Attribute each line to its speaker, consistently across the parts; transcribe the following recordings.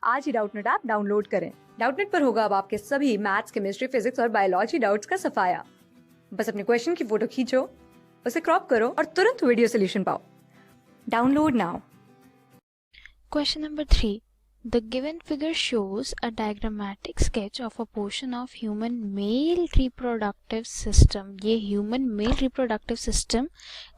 Speaker 1: आज ही Doubtnut app download करें। Doubtnut पर होगा अब आपके सभी मैथ्स, केमिस्ट्री, फिजिक्स और बायोलॉजी डाउट्स का सफाया। बस अपने क्वेश्चन की फोटो खींचो, उसे क्रॉप करो और तुरंत वीडियो सोल्यूशन पाओ। Download now.
Speaker 2: Question number 3. The given figure shows a diagrammatic sketch of a portion of human male reproductive system. ये human male reproductive system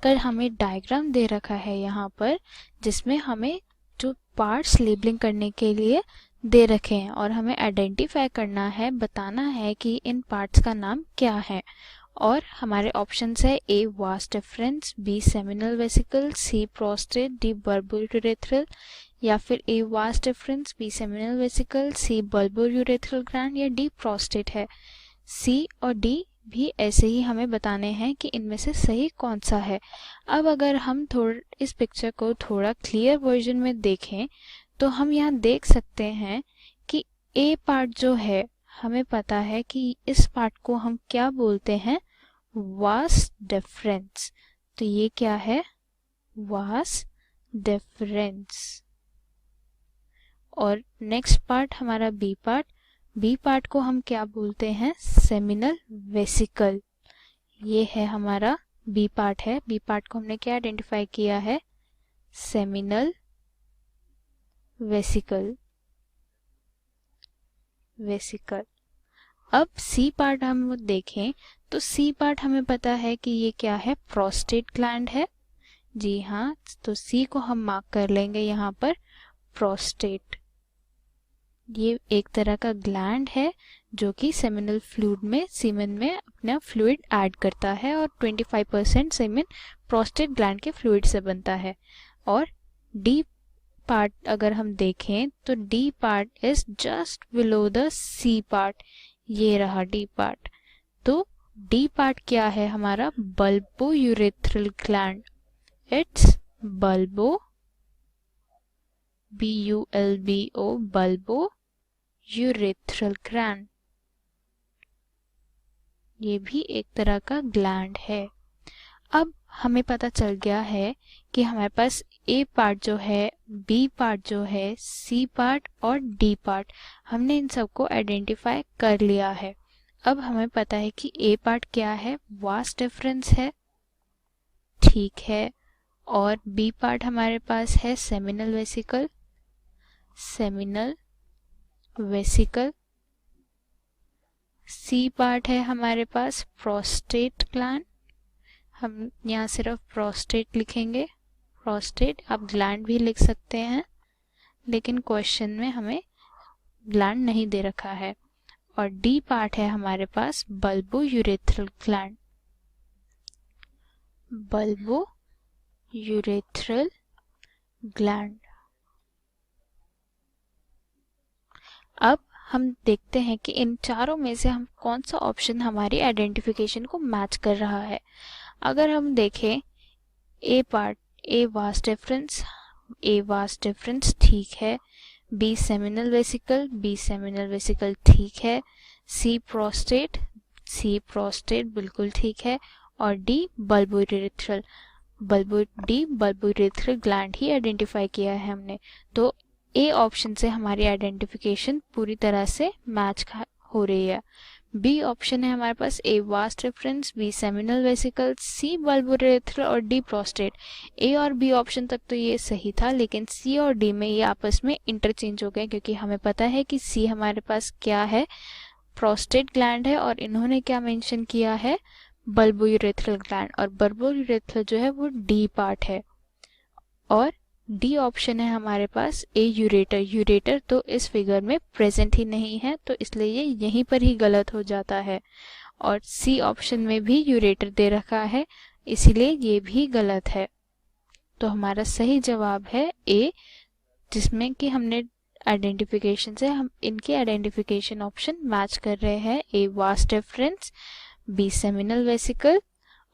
Speaker 2: का हमें डायग्राम दे रखा है यहाँ पर, जिसमें हमें जो पार्ट्स लेबलिंग करने के लिए दे रखे हैं और हमें आइडेंटिफाई करना है, बताना है कि इन पार्ट्स का नाम क्या है। और हमारे ऑप्शंस है A vas deferens, B seminal vesicle, C prostate, D bulbourethral, या फिर A vas deferens, B seminal vesicle, C bulbourethral gland या डी प्रोस्टेट है। सी और डी भी ऐसे ही हमें बताने हैं कि इनमें से सही कौन सा है। अब अगर हम इस पिक्चर को थोड़ा क्लियर वर्जन में देखें तो हम यहाँ देख सकते हैं कि ए पार्ट जो है, हमें पता है कि इस पार्ट को हम क्या बोलते हैं, वास डिफरेंस। तो ये क्या है, वास डिफरेंस। और नेक्स्ट पार्ट हमारा बी पार्ट को हम क्या बोलते हैं, सेमिनल वेसिकल। ये है हमारा बी पार्ट है। बी पार्ट को हमने क्या आइडेंटिफाई किया है, सेमिनल वेसिकल। अब सी पार्ट हम देखें तो सी पार्ट हमें पता है कि ये क्या है, प्रोस्टेट ग्लैंड है। जी हाँ, तो सी को हम मार्क कर लेंगे यहाँ पर, प्रोस्टेट। ये एक तरह का ग्लैंड है जो कि सेमिनल फ्लूइड में, सीमेन में अपना फ्लूइड ऐड करता है और 25% सीमेन प्रोस्टेट ग्लैंड के फ्लूइड से बनता है। और डी पार्ट अगर हम देखें तो D part is just below the C part. ये रहा डी पार्ट। तो डी पार्ट क्या है हमारा, bulbourethral gland. It's bulbo, BULBO, bulbo urethral gland. ये भी एक तरह का ग्लैंड है। अब हमें पता चल गया है कि हमारे पास ए पार्ट जो है, बी पार्ट जो है, सी पार्ट और डी पार्ट, हमने इन सबको आइडेंटिफाई कर लिया है। अब हमें पता है कि ए पार्ट क्या है, वास डिफरेंस है, ठीक है। और बी पार्ट हमारे पास है सेमिनल वेसिकल, सी पार्ट है हमारे पास प्रोस्टेट ग्लैंड। हम यहाँ सिर्फ प्रोस्टेट लिखेंगे, प्रोस्टेट। आप ग्लैंड भी लिख सकते हैं, लेकिन क्वेश्चन में हमें ग्लैंड नहीं दे रखा है। और डी पार्ट है हमारे पास बल्बोयूरेथ्रल ग्लैंड, बल्बोयूरेथ्रल ग्लैंड। अब हम देखते हैं कि इन चारों में से हम कौन सा ऑप्शन हमारी आइडेंटिफिकेशन को मैच कर रहा है। अगर हम देखें ए पार्ट, ए वास डिफरेंस ठीक है। बी सेमिनल वेसिकल ठीक है। सी प्रोस्टेट बिल्कुल ठीक है। और डी बल्बोयूरेथ्रल ग्लैंड ही आइडेंटिफाई किया है हमने। तो ए ऑप्शन से हमारी आइडेंटिफिकेशन पूरी तरह से मैच हो रही है। बी ऑप्शन है हमारे पास, A vas deferens, B seminal vesicle, C bulbourethral और डी प्रोस्टेट। ए और बी ऑप्शन तक तो ये सही था, लेकिन सी और डी में ये आपस में इंटरचेंज हो गए, क्योंकि हमें पता है कि सी हमारे पास क्या है, प्रोस्टेट ग्लैंड है, और इन्होंने क्या मेंशन किया है, बल्बोयूरेथ्रल ग्लैंड। और बल्बोयूरेथ्रल जो है वो डी पार्ट है। और डी ऑप्शन है हमारे पास, ए यूरेटर तो इस फिगर में प्रेजेंट ही नहीं है, तो इसलिए ये यहीं पर ही गलत हो जाता है। और सी ऑप्शन में भी यूरेटर दे रखा है, इसीलिए ये भी गलत है। तो हमारा सही जवाब है ए, जिसमें कि हमने आइडेंटिफिकेशन से हम इनके आइडेंटिफिकेशन ऑप्शन मैच कर रहे हैं। ए vas deferens, B seminal vesicle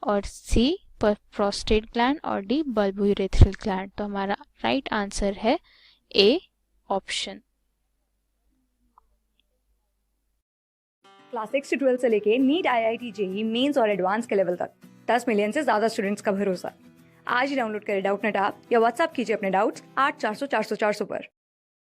Speaker 2: और सी प्रोस्टेट ग्लैंड और डी बल्बोयूरेथ्रल ग्लैंड। तो हमारा राइट आंसर है ए ऑप्शन।
Speaker 1: क्लास 6 से 12 से लेके नीट, IIT, JEE मेंस और एडवांस के लेवल तक 10 मिलियन से ज्यादा स्टूडेंट्स का भरोसा। आज ही डाउनलोड करें डाउटनेट ऐप या व्हाट्सएप कीजिए अपने डाउट्स 8400 400 400 पर।